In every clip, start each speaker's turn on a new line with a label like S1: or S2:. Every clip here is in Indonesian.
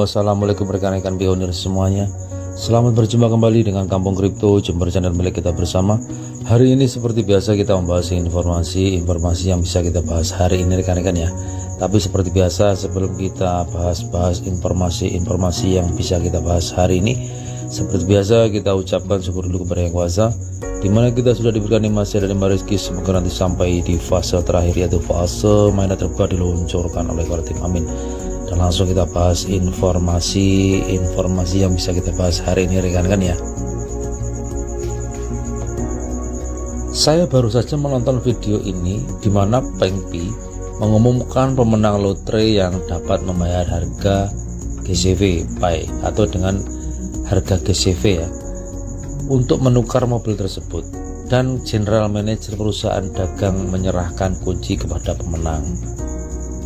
S1: Halo, assalamualaikum rekan-rekan pionir semuanya. Selamat berjumpa kembali dengan Kampung Kripto Jember, channel milik kita bersama. Hari ini seperti biasa kita membahas informasi yang bisa kita bahas hari ini rekan-rekan ya. Tapi seperti biasa sebelum kita bahas informasi yang bisa kita bahas hari ini, seperti biasa kita ucapkan syukur dulu kepada Yang Kuasa, dimana kita sudah diberikan nikmat dan limpah rezeki. Semoga nanti sampai di fase terakhir, yaitu fase mainan terbuka diluncurkan oleh Kortim. Amin. Dan langsung kita bahas informasi yang bisa kita bahas hari ini rekan-rekan ya. Saya baru saja menonton video ini di mana Pengpi mengumumkan pemenang lotre yang dapat membayar harga GCV Pi atau dengan harga GCV ya untuk menukar mobil tersebut, dan General Manager perusahaan dagang menyerahkan kunci kepada pemenang.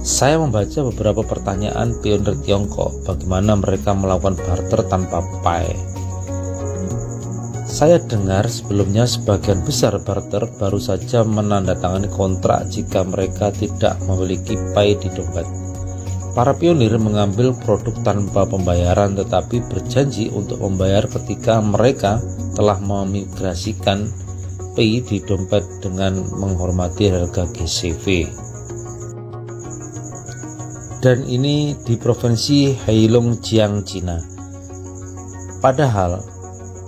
S1: Saya membaca beberapa pertanyaan pionir Tiongkok bagaimana mereka melakukan barter tanpa Pi. Saya dengar sebelumnya sebagian besar barter baru saja menandatangani kontrak jika mereka tidak memiliki Pi di dompet. Para pionir mengambil produk tanpa pembayaran tetapi berjanji untuk membayar ketika mereka telah memigrasikan Pi di dompet dengan menghormati harga GCV. Dan ini di provinsi Heilongjiang, Cina. Padahal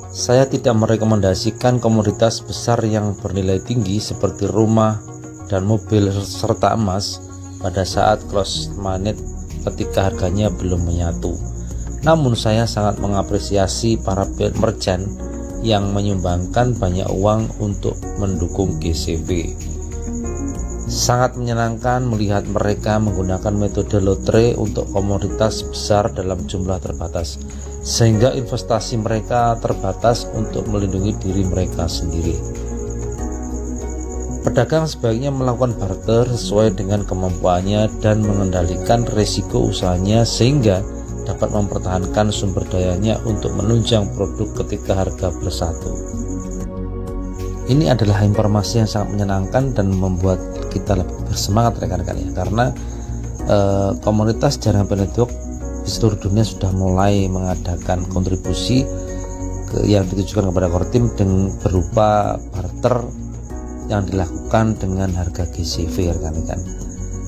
S1: saya tidak merekomendasikan komoditas besar yang bernilai tinggi seperti rumah dan mobil serta emas pada saat close money ketika harganya belum menyatu. Namun saya sangat mengapresiasi para merchant yang menyumbangkan banyak uang untuk mendukung GCV. Sangat menyenangkan melihat mereka menggunakan metode lotre untuk komoditas besar dalam jumlah terbatas, sehingga investasi mereka terbatas untuk melindungi diri mereka sendiri. Pedagang sebaiknya melakukan barter sesuai dengan kemampuannya dan mengendalikan risiko usahanya sehingga dapat mempertahankan sumber dayanya untuk menunjang produk ketika harga bersatu. Ini adalah informasi yang sangat menyenangkan dan membuat kita lebih bersemangat rekan-rekan ya, karena komunitas jaringan penetwork di seluruh dunia sudah mulai mengadakan kontribusi yang ditujukan kepada Kortim dengan berupa barter yang dilakukan dengan harga GCV rekan-rekan.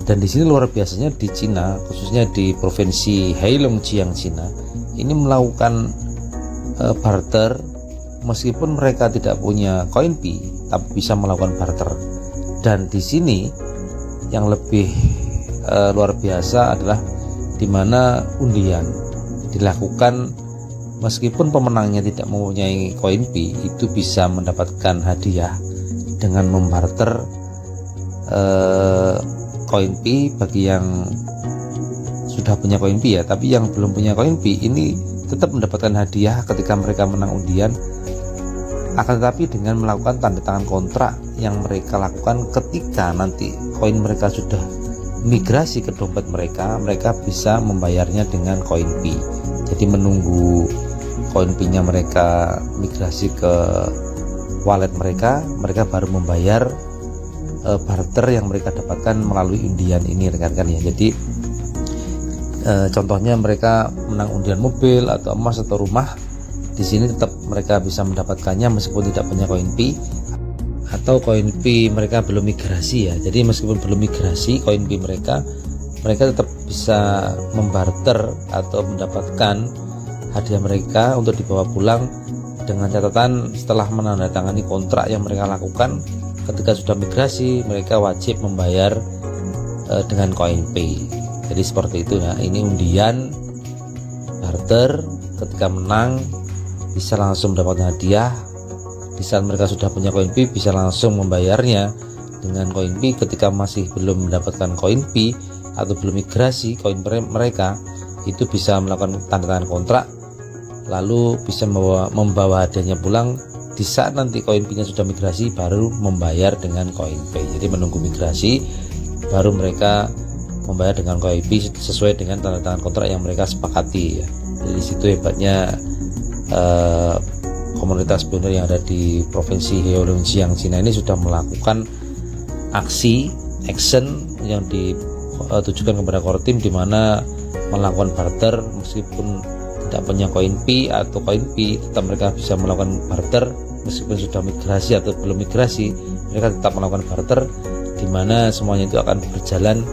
S1: Dan di sini luar biasanya di Cina, khususnya di provinsi Heilongjiang Cina, ini melakukan barter meskipun mereka tidak punya koin Pi, tapi bisa melakukan barter. Dan di sini yang lebih luar biasa adalah di mana undian dilakukan meskipun pemenangnya tidak mempunyai koin Pi, itu bisa mendapatkan hadiah dengan membarter koin Pi bagi yang sudah punya koin Pi ya, tapi yang belum punya koin Pi ini tetap mendapatkan hadiah ketika mereka menang undian, akan tetapi dengan melakukan tanda tangan kontrak yang mereka lakukan ketika nanti koin mereka sudah migrasi ke dompet mereka, mereka bisa membayarnya dengan koin Pi. Jadi menunggu koin Pi-nya mereka migrasi ke wallet mereka, mereka baru membayar barter yang mereka dapatkan melalui undian ini rekan-rekan ya. Jadi contohnya mereka menang undian mobil atau emas atau rumah, di sini tetap mereka bisa mendapatkannya meskipun tidak punya koin Pi, atau koin Pi mereka belum migrasi ya. Jadi meskipun belum migrasi koin Pi mereka tetap bisa membarter atau mendapatkan hadiah mereka untuk dibawa pulang, dengan catatan setelah menandatangani kontrak yang mereka lakukan ketika sudah migrasi mereka wajib membayar dengan koin Pi. Jadi seperti itu ya. Ini undian barter, ketika menang bisa langsung mendapatkan hadiah. Di saat mereka sudah punya koin Pi bisa langsung membayarnya dengan koin Pi. Ketika masih belum mendapatkan koin Pi atau belum migrasi koin mereka, itu bisa melakukan tanda tangan kontrak lalu bisa membawa hadiahnya pulang. Di saat nanti koin Pi-nya sudah migrasi baru membayar dengan koin Pi. Jadi menunggu migrasi baru mereka membayar dengan koin Pi sesuai dengan tanda tangan kontrak yang mereka sepakati ya. Jadi di situ hebatnya komunitas pionir yang ada di provinsi Heilongjiang Cina ini sudah melakukan action yang ditujukan kepada Kortim, di mana melakukan barter meskipun tidak punya koin P atau koin P, tetap mereka bisa melakukan barter meskipun sudah migrasi atau belum migrasi, mereka tetap melakukan barter, di mana semuanya itu akan berjalan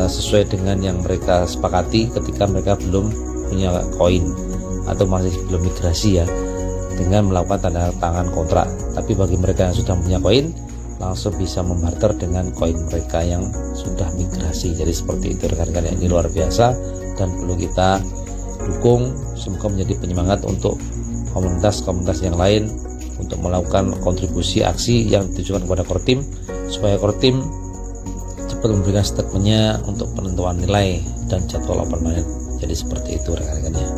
S1: sesuai dengan yang mereka sepakati ketika mereka belum punya koin atau masih belum migrasi ya, dengan melakukan tanda tangan kontrak. Tapi bagi mereka yang sudah punya koin, langsung bisa membarter dengan koin mereka yang sudah migrasi. Jadi seperti itu rekan-rekan ya, ini luar biasa dan perlu kita dukung. Semoga menjadi penyemangat untuk komunitas-komunitas yang lain untuk melakukan kontribusi aksi yang ditujukan kepada Kortim, supaya Kortim cepat memberikan statementnya untuk penentuan nilai dan jadwal open mainnet. Jadi seperti itu rekan-rekan ya.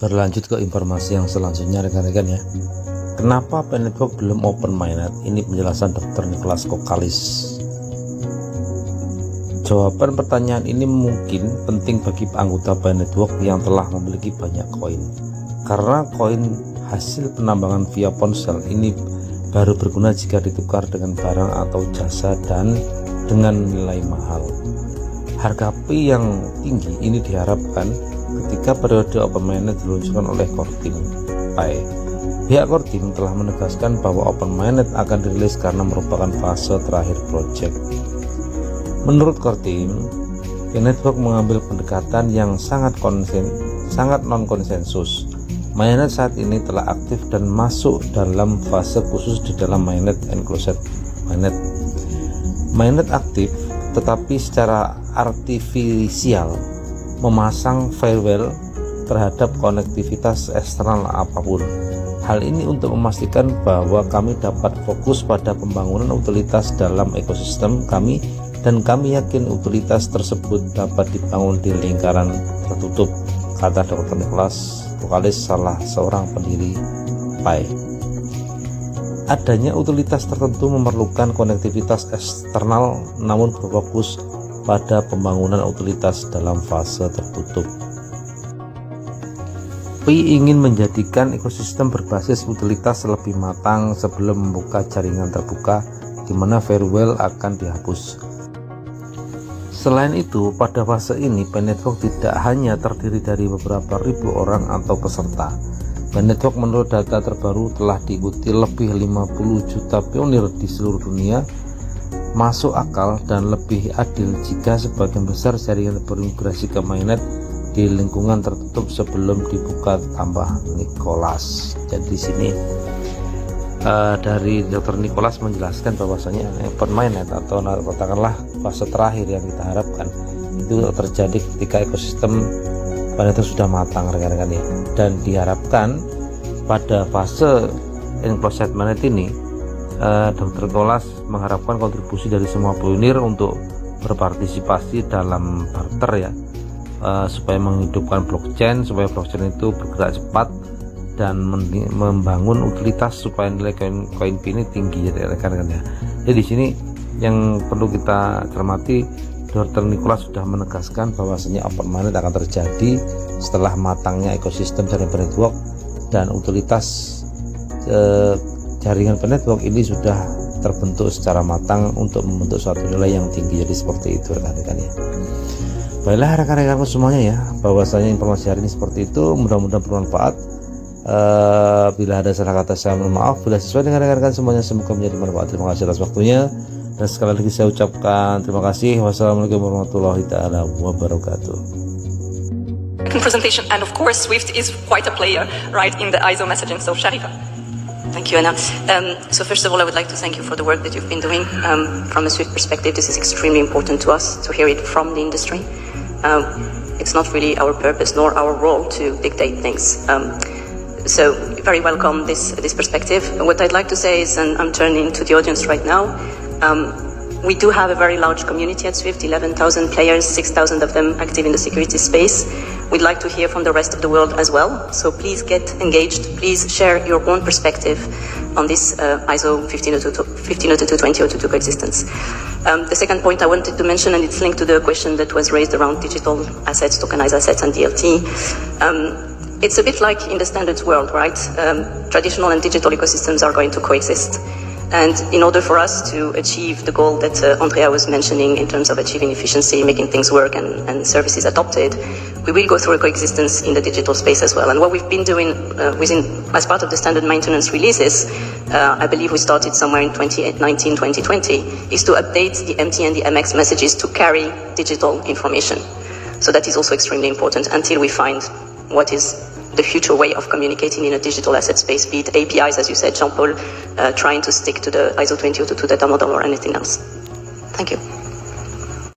S1: Berlanjut ke informasi yang selanjutnya rekan-rekan ya. Kenapa P-Network belum open mainnet? Ini penjelasan Dr. Nicholas Kokalis. Jawaban pertanyaan ini mungkin penting bagi anggota P-Network yang telah memiliki banyak koin. Karena koin hasil penambangan via ponsel ini baru berguna jika ditukar dengan barang atau jasa dan dengan nilai mahal. Harga P yang tinggi ini diharapkan ketika periode open mainnet diluncurkan oleh Kortim Pi. Pihak Kortim telah menegaskan bahwa open mainnet akan dirilis karena merupakan fase terakhir proyek. Menurut Kortim, P-Network mengambil pendekatan yang sangat non-konsensus. Mainnet saat ini telah aktif dan masuk dalam fase khusus di dalam mainnet enclosed mainnet. Mainnet aktif tetapi secara artifisial memasang firewall terhadap konektivitas eksternal apapun. Hal ini untuk memastikan bahwa kami dapat fokus pada pembangunan utilitas dalam ekosistem kami, dan kami yakin utilitas tersebut dapat dibangun di lingkaran tertutup, kata Dr. Nicholas Kokalis, salah seorang pendiri Pi. Adanya utilitas tertentu memerlukan konektivitas eksternal namun berfokus pada pembangunan utilitas dalam fase tertutup. Pi ingin menjadikan ekosistem berbasis utilitas lebih matang sebelum membuka jaringan terbuka di mana firewall akan dihapus. Selain itu, pada fase ini P-Network tidak hanya terdiri dari beberapa ribu orang atau peserta. P-Network menurut data terbaru telah diikuti lebih 50 juta pionir di seluruh dunia. Masuk akal dan lebih adil jika sebagian besar jaringan bermigrasi ke mainnet di lingkungan tertutup sebelum dibuka, tambah Nicholas. Jadi di sini dari Dr. Nicholas menjelaskan bahwasanya open mainnet atau katakanlah fase terakhir yang kita harapkan itu terjadi ketika ekosistem pada itu sudah matang rekan-rekan ya, dan diharapkan pada fase enclosed mainnet ini Dr. Nicholas mengharapkan kontribusi dari semua pionir untuk berpartisipasi dalam barter ya, supaya menghidupkan blockchain, supaya blockchain itu bergerak cepat dan membangun utilitas supaya nilai koin P ini tinggi ya rekan-rekan ya. Jadi di sini yang perlu kita cermati, Dr. Nicholas sudah menegaskan bahwasanya open mainnet akan terjadi setelah matangnya ekosistem jaringan network dan utilitas jaringan P-Network ini sudah terbentuk secara matang untuk membentuk suatu nilai yang tinggi. Jadi seperti itu rekan-rekan ya. Baiklah rekan-rekanku semuanya ya, bahwasanya informasi hari ini seperti itu, mudah-mudahan bermanfaat. Bila ada salah kata saya mohon maaf, bila sesuai dengan rekan-rekan semuanya semoga menjadi manfaat. Terima kasih atas waktunya, dan sekali lagi saya ucapkan terima kasih. Wassalamualaikum warahmatullahi taala wabarakatuh.
S2: Presentation, and of course Swift is quite a player right in the ISO messaging. So Sharifa. Thank you, Anna. So first of all, I would like to thank you for the work that you've been doing. From a Swift perspective, this is extremely important to us to hear it from the industry. It's not really our purpose nor our role to dictate things. So very welcome this perspective. What I'd like to say is, and I'm turning to the audience right now, we do have a very large community at Swift, 11,000 players, 6,000 of them active in the security space. We'd like to hear from the rest of the world as well. So please get engaged. Please share your own perspective on this ISO 15022 coexistence. The second point I wanted to mention, and it's linked to the question that was raised around digital assets, tokenized assets, and DLT. It's a bit like in the standards world, right? Traditional and digital ecosystems are going to coexist. And in order for us to achieve the goal that Andrea was mentioning in terms of achieving efficiency, making things work and services adopted, we will go through a coexistence in the digital space as well. And what we've been doing as part of the standard maintenance releases, I believe we started somewhere in 2019, 2020, is to update the MT and the MX messages to carry digital information. So that is also extremely important until we find what is the future way of communicating in a digital asset space, be it APIs, as you said, Jean-Paul, trying to stick to the ISO 20022 data model or anything else. Thank you.